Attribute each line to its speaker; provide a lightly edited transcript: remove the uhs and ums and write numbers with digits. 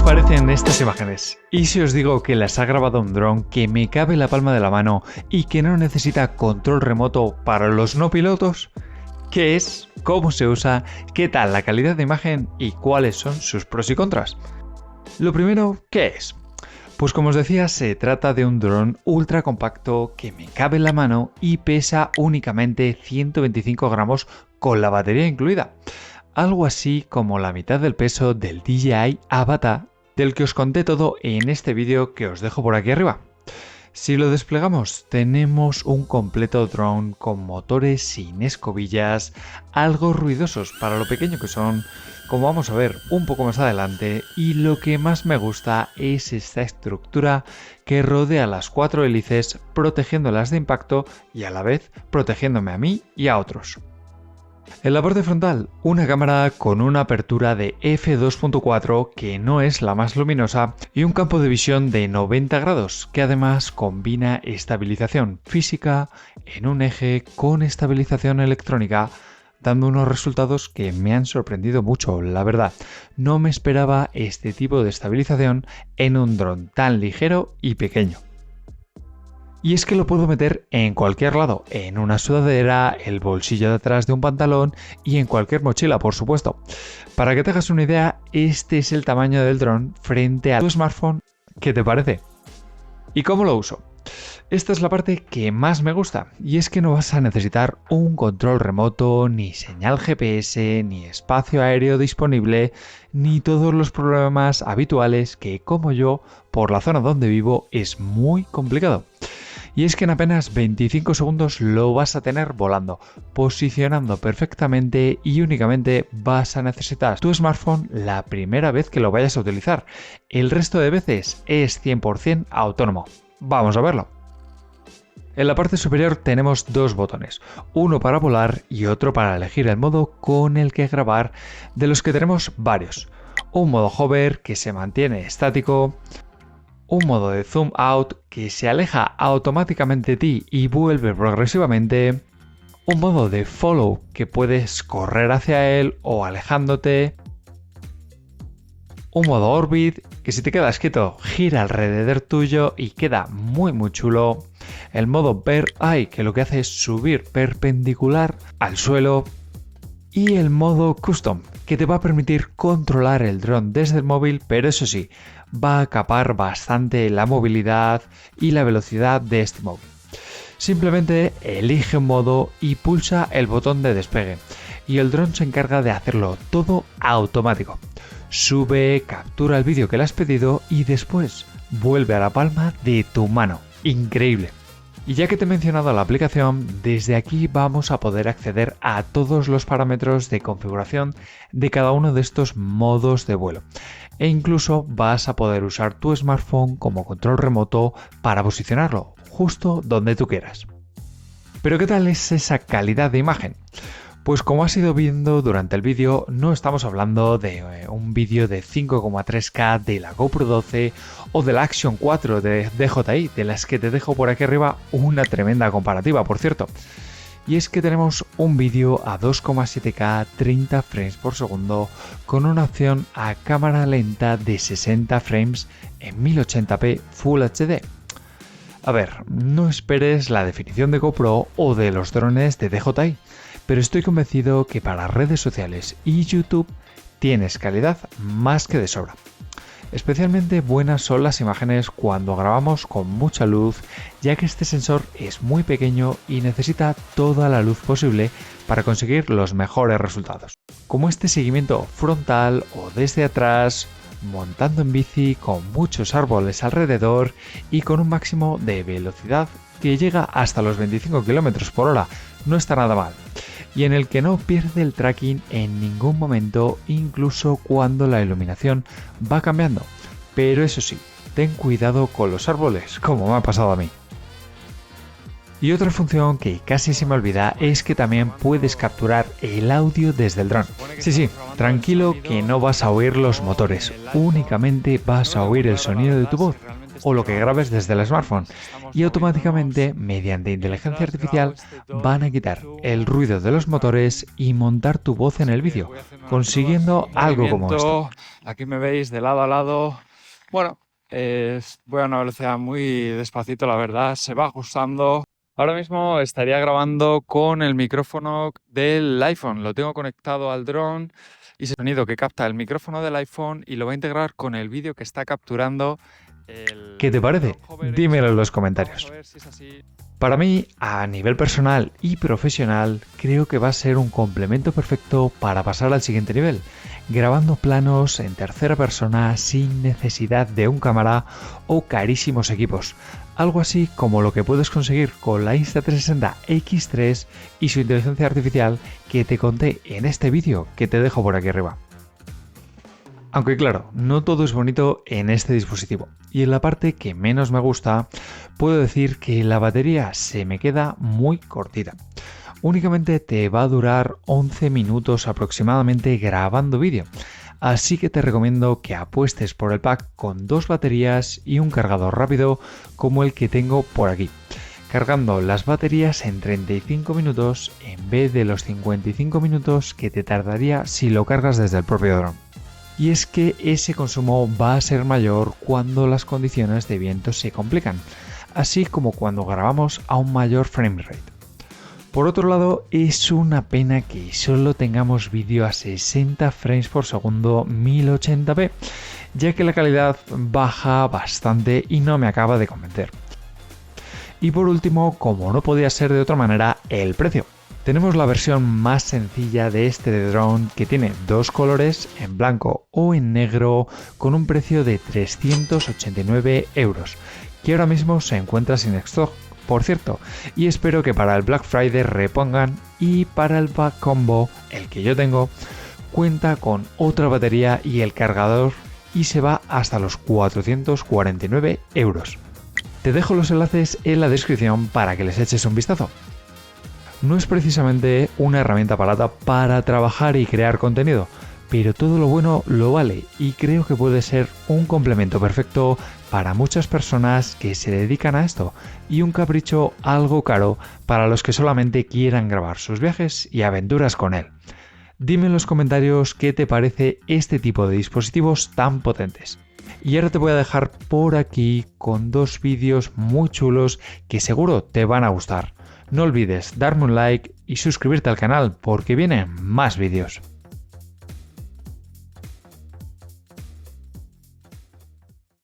Speaker 1: parecen estas imágenes? ¿Y si os digo que las ha grabado un dron que me cabe en la palma de la mano y que no necesita control remoto para los no pilotos? ¿Qué es? ¿Cómo se usa? ¿Qué tal la calidad de imagen? ¿Y cuáles son sus pros y contras? Lo primero, ¿qué es? Pues como os decía, se trata de un dron ultra compacto que me cabe en la mano y pesa únicamente 125 gramos con la batería incluida. Algo así como la mitad del peso del DJI Avata, del que os conté todo en este vídeo que os dejo por aquí arriba. Si lo desplegamos, tenemos un completo dron con motores sin escobillas, algo ruidosos para lo pequeño que son, como vamos a ver un poco más adelante, y lo que más me gusta es esta estructura que rodea las 4 hélices protegiéndolas de impacto y a la vez protegiéndome a mí y a otros. En la parte frontal, una cámara con una apertura de f2.4 que no es la más luminosa y un campo de visión de 90 grados que además combina estabilización física en un eje con estabilización electrónica, dando unos resultados que me han sorprendido mucho, la verdad. No me esperaba este tipo de estabilización en un dron tan ligero y pequeño. Y es que lo puedo meter en cualquier lado, en una sudadera, el bolsillo de atrás de un pantalón y en cualquier mochila, por supuesto. Para que te hagas una idea, este es el tamaño del dron frente a tu smartphone. ¿Qué te parece? ¿Y cómo lo uso? Esta es la parte que más me gusta, y es que no vas a necesitar un control remoto, ni señal GPS, ni espacio aéreo disponible, ni todos los problemas habituales que, como yo, por la zona donde vivo es muy complicado. Y es que en apenas 25 segundos lo vas a tener volando, posicionando perfectamente y únicamente vas a necesitar tu smartphone la primera vez que lo vayas a utilizar. El resto de veces es 100% autónomo. Vamos a verlo. En la parte superior tenemos dos botones, uno para volar y otro para elegir el modo con el que grabar, de los que tenemos varios. Un modo hover que se mantiene estático, un modo de zoom out que se aleja automáticamente de ti y vuelve progresivamente, un modo de follow que puedes correr hacia él o alejándote, un modo orbit que si te quedas quieto gira alrededor tuyo y queda muy chulo, el modo bird eye que lo que hace es subir perpendicular al suelo y el modo custom que te va a permitir controlar el dron desde el móvil, pero eso sí, va a capar bastante la movilidad y la velocidad de este móvil. Simplemente elige un modo y pulsa el botón de despegue y el dron se encarga de hacerlo todo automático. Sube, captura el vídeo que le has pedido y después vuelve a la palma de tu mano. Increíble. Y ya que te he mencionado la aplicación, desde aquí vamos a poder acceder a todos los parámetros de configuración de cada uno de estos modos de vuelo. E incluso vas a poder usar tu smartphone como control remoto para posicionarlo justo donde tú quieras. Pero ¿qué tal es esa calidad de imagen? Pues como has ido viendo durante el vídeo, no estamos hablando de un vídeo de 5,3K de la GoPro 12 o de la Action 4 de DJI, de las que te dejo por aquí arriba una tremenda comparativa, por cierto. Y es que tenemos un vídeo a 2,7K 30 frames por segundo con una opción a cámara lenta de 60 frames en 1080p Full HD. A ver, no esperes la definición de GoPro o de los drones de DJI, pero estoy convencido que para redes sociales y YouTube tienes calidad más que de sobra. Especialmente buenas son las imágenes cuando grabamos con mucha luz, ya que este sensor es muy pequeño y necesita toda la luz posible para conseguir los mejores resultados. Como este seguimiento frontal o desde atrás, montando en bici con muchos árboles alrededor y con un máximo de velocidad que llega hasta los 25 km por hora. No está nada mal. Y en el que no pierde el tracking en ningún momento, incluso cuando la iluminación va cambiando. Pero eso sí, ten cuidado con los árboles, como me ha pasado a mí. Y otra función que casi se me olvida es que también puedes capturar el audio desde el dron. Sí, tranquilo que no vas a oír los motores, únicamente vas a oír el sonido de tu voz. o lo que grabes desde el smartphone y automáticamente, mediante inteligencia artificial, van a quitar el ruido de los motores y montar tu voz en el vídeo, consiguiendo algo como esto.
Speaker 2: Aquí me veis de lado a lado. Bueno, voy a una velocidad muy despacito, la verdad, se va ajustando. Ahora mismo estaría grabando con el micrófono del iPhone. Lo tengo conectado al dron y ese sonido que capta el micrófono del iPhone y lo va a integrar con el vídeo que está capturando el...
Speaker 1: ¿Qué te parece? Dímelo en los comentarios.
Speaker 2: Vamos a ver si es así.
Speaker 1: Para mí, a nivel personal y profesional, creo que va a ser un complemento perfecto para pasar al siguiente nivel, grabando planos en tercera persona sin necesidad de un cámara o carísimos equipos. Algo así como lo que puedes conseguir con la Insta360 X3 y su inteligencia artificial que te conté en este vídeo que te dejo por aquí arriba. Aunque claro, no todo es bonito en este dispositivo, y en la parte que menos me gusta, puedo decir que la batería se me queda muy cortita. Únicamente te va a durar 11 minutos aproximadamente grabando vídeo, así que te recomiendo que apuestes por el pack con 2 baterías y un cargador rápido como el que tengo por aquí, cargando las baterías en 35 minutos en vez de los 55 minutos que te tardaría si lo cargas desde el propio dron. Y es que ese consumo va a ser mayor cuando las condiciones de viento se complican, así como cuando grabamos a un mayor frame rate. Por otro lado, es una pena que solo tengamos vídeo a 60 frames por segundo 1080p, ya que la calidad baja bastante y no me acaba de convencer. Y por último, como no podía ser de otra manera, el precio. Tenemos la versión más sencilla de este de drone que tiene 2 colores, en blanco o en negro, con un precio de 389 €, que ahora mismo se encuentra sin stock, por cierto, y espero que para el Black Friday repongan, y para el pack combo, el que yo tengo, cuenta con otra batería y el cargador y se va hasta los 449 €. Te dejo los enlaces en la descripción para que les eches un vistazo. No es precisamente una herramienta barata para trabajar y crear contenido, pero todo lo bueno lo vale y creo que puede ser un complemento perfecto para muchas personas que se dedican a esto y un capricho algo caro para los que solamente quieran grabar sus viajes y aventuras con él. Dime en los comentarios qué te parece este tipo de dispositivos tan potentes. Y ahora te voy a dejar por aquí con 2 vídeos muy chulos que seguro te van a gustar. No olvides darme un like y suscribirte al canal porque vienen más vídeos.